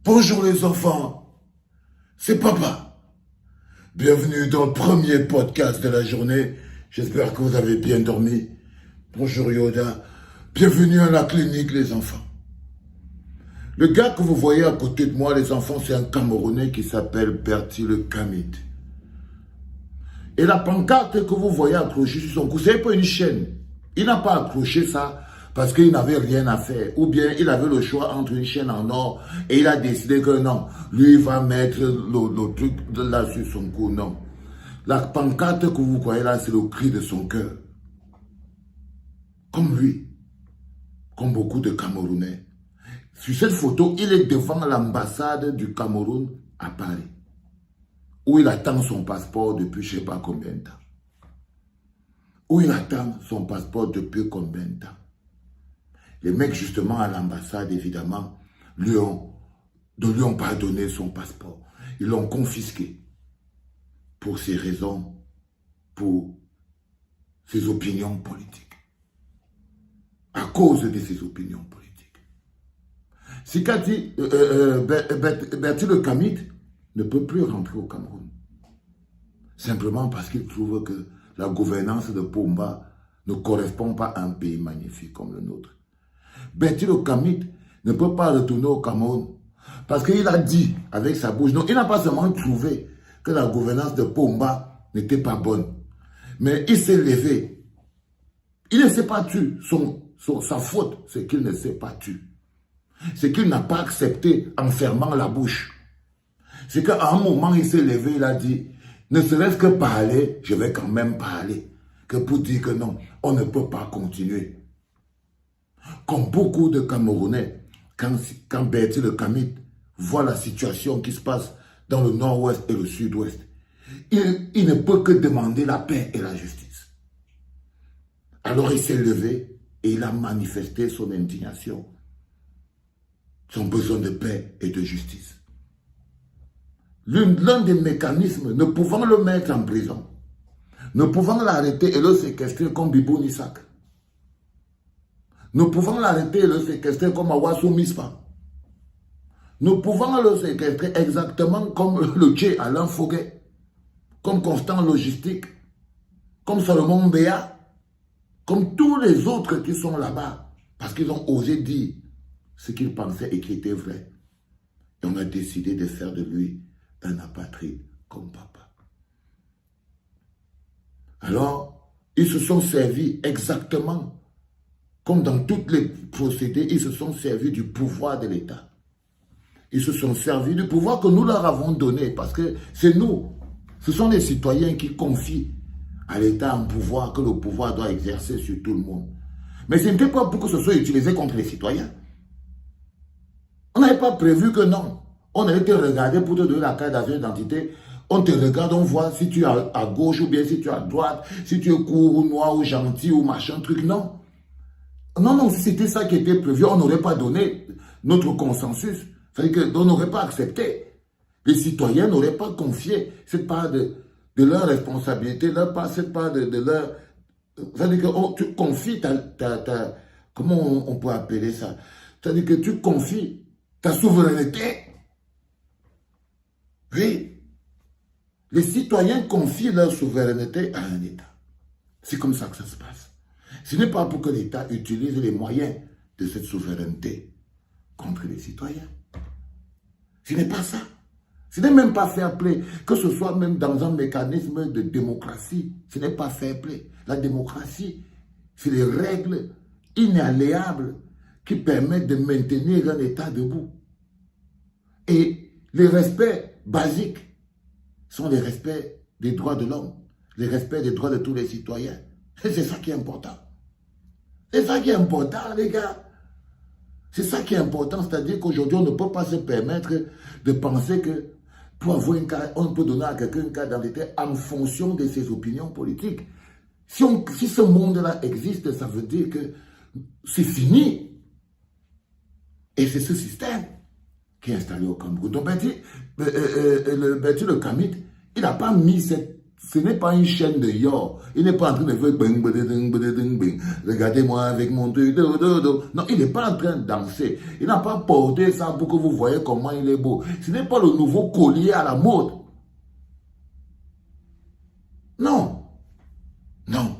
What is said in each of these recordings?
Bonjour les enfants, c'est papa. Bienvenue dans le premier podcast de la journée. J'espère que vous avez bien dormi. Bonjour Yoda, bienvenue à la clinique les enfants. Le gars que vous voyez à côté de moi les enfants, c'est un Camerounais qui s'appelle Bertie le Kamit. Et la pancarte que vous voyez accrochée sur son cou, c'est pas une chaîne. Il n'a pas accroché ça parce qu'il n'avait rien à faire. Ou bien il avait le choix entre une chaîne en or et il a décidé que non, lui il va mettre le truc là sur son cou. Non. La pancarte que vous voyez là, c'est le cri de son cœur. Comme lui, comme beaucoup de Camerounais. Sur cette photo, il est devant l'ambassade du Cameroun à Paris, où il attend son passeport depuis je ne sais pas combien de temps. Où il attend son passeport depuis combien de temps. Les mecs, justement, à l'ambassade, évidemment, ne lui ont pas donné son passeport. Ils l'ont confisqué pour ses raisons, pour ses opinions politiques. À cause de ses opinions politiques. Sikati, Bertie le Kamit ne peut plus rentrer au Cameroun. Simplement parce qu'il trouve que la gouvernance de Pomba ne correspond pas à un pays magnifique comme le nôtre. Bertie le Kamit ne peut pas retourner au Cameroun parce qu'il a dit avec sa bouche, non, il n'a pas seulement trouvé que la gouvernance de Pomba n'était pas bonne, mais il s'est levé. Il ne s'est pas tu. Sa faute, c'est qu'il ne s'est pas tu. C'est qu'il n'a pas accepté en fermant la bouche. C'est qu'à un moment, il s'est levé, il a dit, ne serait-ce que parler, je vais quand même parler. Que pour dire que non, on ne peut pas continuer. Comme beaucoup de Camerounais, quand Bertie le Kamit voit la situation qui se passe dans le nord-ouest et le sud-ouest, il ne peut que demander la paix et la justice. Alors il s'est levé et il a manifesté son indignation, son besoin de paix et de justice. L'un des mécanismes, ne pouvant le mettre en prison, ne pouvant l'arrêter et le séquestrer comme Bibou Nissak, ne pouvant l'arrêter et le séquestrer comme Awassou Mispa, ne pouvant le séquestrer exactement comme le Tché Alain Foguet, comme Constant Logistique, comme Salomon Béa, comme tous les autres qui sont là-bas, parce qu'ils ont osé dire ce qu'ils pensaient et qui était vrai. Et on a décidé de faire de lui un apatride comme papa. Alors, ils se sont servis exactement comme dans toutes les procédés, ils se sont servis du pouvoir de l'État. Ils se sont servis du pouvoir que nous leur avons donné, parce que c'est nous, ce sont les citoyens qui confient à l'État un pouvoir que le pouvoir doit exercer sur tout le monde. Mais ce n'était pas pour que ce soit utilisé contre les citoyens. On n'avait pas prévu que non. On allait te regarder pour te donner la carte d'identité. On te regarde, on voit si tu es à gauche ou bien si tu es à droite, si tu es court ou noir ou gentil ou machin truc. Non. Non, si c'était ça qui était prévu, on n'aurait pas donné notre consensus. C'est-à-dire qu'on n'aurait pas accepté. Les citoyens n'auraient pas confié cette part de leur responsabilité, cette part de leur... C'est-à-dire que tu confies comment on peut appeler ça? C'est-à-dire que tu confies ta souveraineté. Oui. Les citoyens confient leur souveraineté à un État. C'est comme ça que ça se passe. Ce n'est pas pour que l'État utilise les moyens de cette souveraineté contre les citoyens. Ce n'est pas ça. Ce n'est même pas fair play. Que ce soit même dans un mécanisme de démocratie, ce n'est pas fair play. La démocratie, c'est les règles inalléables qui permettent de maintenir un État debout. Et les respects basiques sont les respects des droits de l'homme, les respects des droits de tous les citoyens. Et c'est ça qui est important. C'est ça qui est important, les gars. C'est ça qui est important, c'est-à-dire qu'aujourd'hui, on ne peut pas se permettre de penser que pour avoir une carte, on peut donner à quelqu'un une carte d'identité en fonction de ses opinions politiques. Si ce monde-là existe, ça veut dire que c'est fini. Et c'est ce système qui est installé au Cameroun. Donc Bertie le Kamit, il n'a pas mis ce n'est pas une chaîne de yo. Il n'est pas en train de faire bing, bing, bing, bing, bing. Regardez-moi avec mon truc. Non, il n'est pas en train de danser. Il n'a pas porté ça pour que vous voyez comment il est beau. Ce n'est pas le nouveau collier à la mode. Non. Non.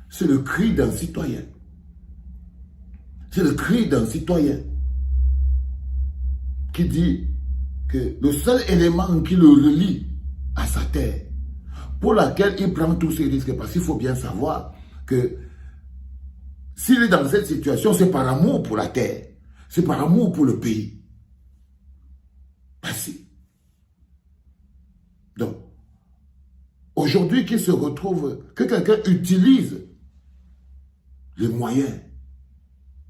C'est le cri d'un citoyen. C'est le cri d'un citoyen qui dit que le seul élément qui le relie à sa terre, pour laquelle il prend tous ses risques, parce qu'il faut bien savoir que s'il est dans cette situation, c'est par amour pour la terre, c'est par amour pour le pays. Merci. Donc, aujourd'hui qu'il se retrouve, que quelqu'un utilise les moyens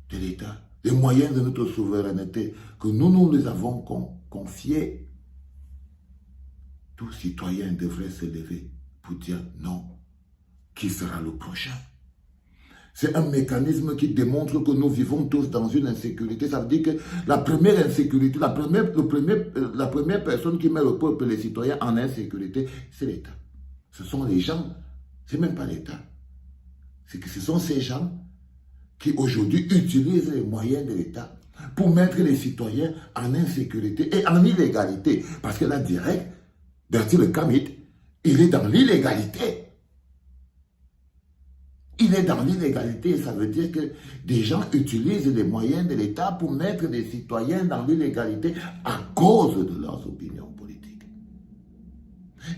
de l'État, les moyens de notre souveraineté, que nous les avons confiés, tout citoyen devrait se lever pour dire non. Qui sera le prochain? C'est un mécanisme qui démontre que nous vivons tous dans une insécurité. Ça veut dire que la première insécurité, la première personne qui met le peuple et les citoyens en insécurité, c'est l'État. Ce sont les gens, c'est même pas l'État. C'est que ce sont ces gens qui aujourd'hui utilisent les moyens de l'État pour mettre les citoyens en insécurité et en illégalité. Parce que là, direct, Bertil Le Kamit, il est dans l'illégalité. Il est dans l'illégalité. Ça veut dire que des gens utilisent les moyens de l'État pour mettre les citoyens dans l'illégalité à cause de leurs opinions politiques.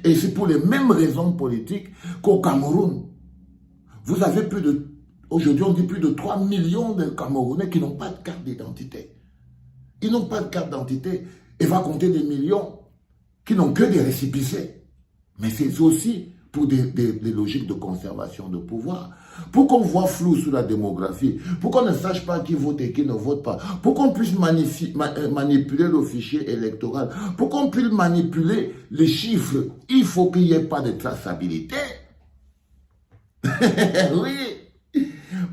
Et c'est pour les mêmes raisons politiques qu'au Cameroun, vous avez aujourd'hui on dit plus de 3 millions de Camerounais qui n'ont pas de carte d'identité. Ils n'ont pas de carte d'identité. Et va compter des millions qui n'ont que des récépissés. Mais c'est aussi pour des logiques de conservation de pouvoir. Pour qu'on voit flou sur la démographie, pour qu'on ne sache pas qui vote et qui ne vote pas, pour qu'on puisse manipuler le fichier électoral, pour qu'on puisse manipuler les chiffres, il faut qu'il n'y ait pas de traçabilité. Oui.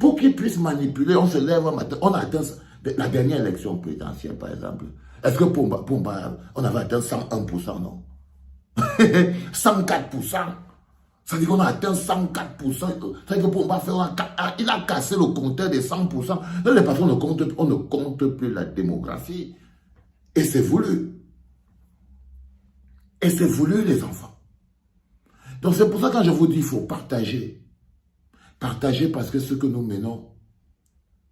Pour qu'ils puissent manipuler, on se lève un matin, on atteint la dernière élection présidentielle, par exemple. Est-ce que Pomba, on avait atteint 101%, non? 104%. Ça veut dire qu'on a atteint 104%. Ça veut dire que Pomba il a cassé le compteur des 100%. Là, les personnes on ne compte plus la démographie. Et c'est voulu. Et c'est voulu, les enfants. Donc c'est pour ça que quand je vous dis, il faut partager. Partager parce que ce que nous menons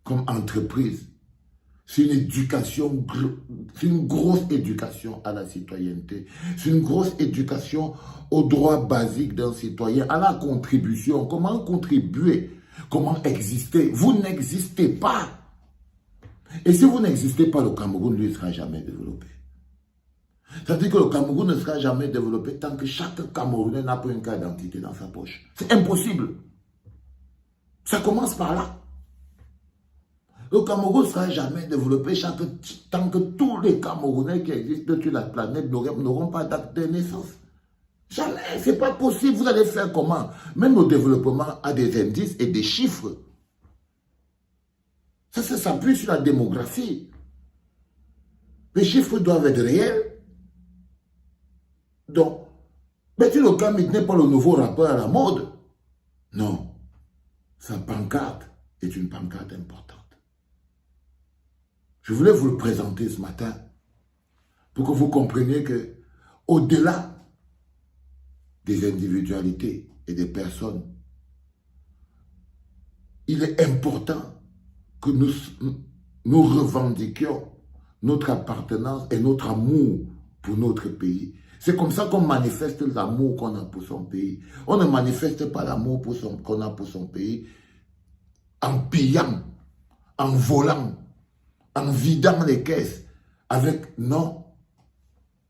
comme entreprise, c'est une éducation, c'est une grosse éducation à la citoyenneté. C'est une grosse éducation aux droits basiques d'un citoyen, à la contribution. Comment contribuer? Comment exister? Vous n'existez pas. Et si vous n'existez pas, le Cameroun, lui, ne sera jamais développé. Ça veut dire que le Cameroun ne sera jamais développé tant que chaque Camerounais n'a pas une carte d'identité dans sa poche. C'est impossible. Ça commence par là. Le Cameroun ne sera jamais développé tant que tous les Camerounais qui existent sur la planète n'auront pas d'acte de naissance. Jamais, c'est pas possible. Vous allez faire comment? Même le développement a des indices et des chiffres. Ça s'appuie sur la démographie. Les chiffres doivent être réels. Donc, Bertil Le Kamit n'est pas le nouveau rappeur à la mode. Non. Sa pancarte est une pancarte importante. Je voulais vous le présenter ce matin pour que vous compreniez que, au-delà des individualités et des personnes, il est important que nous revendiquions notre appartenance et notre amour pour notre pays. C'est comme ça qu'on manifeste l'amour qu'on a pour son pays. On ne manifeste pas l'amour qu'on a pour son pays en pillant, en volant, en vidant les caisses, avec non.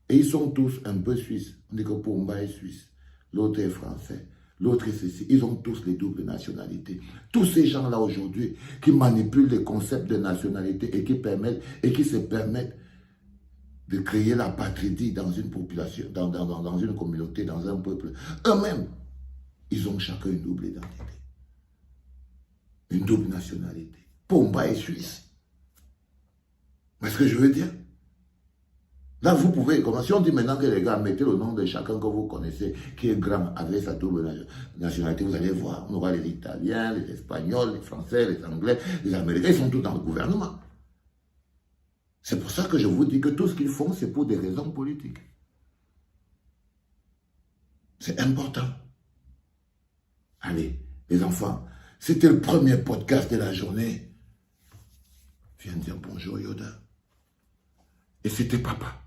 Et ils sont tous un peu suisses. On dit que Pomba est suisse, l'autre est français, l'autre est ceci. Ils ont tous les doubles nationalités. Tous ces gens-là aujourd'hui qui manipulent les concepts de nationalité et qui se permettent de créer la patrie dans une population, dans une communauté, dans un peuple. Eux-mêmes, ils ont chacun une double identité. Une double nationalité. Pomba est suisse. Mais ce que je veux dire, Là, vous pouvez commencer. Si on dit maintenant que les gars, mettez le nom de chacun que vous connaissez, qui est grand, avec sa double nationalité, vous allez voir. On aura les Italiens, les Espagnols, les Français, les Anglais, les Américains, ils sont tous dans le gouvernement. C'est pour ça que je vous dis que tout ce qu'ils font, c'est pour des raisons politiques. C'est important. Allez, les enfants, c'était le premier podcast de la journée. Viens dire bonjour Yoda. Et c'était papa.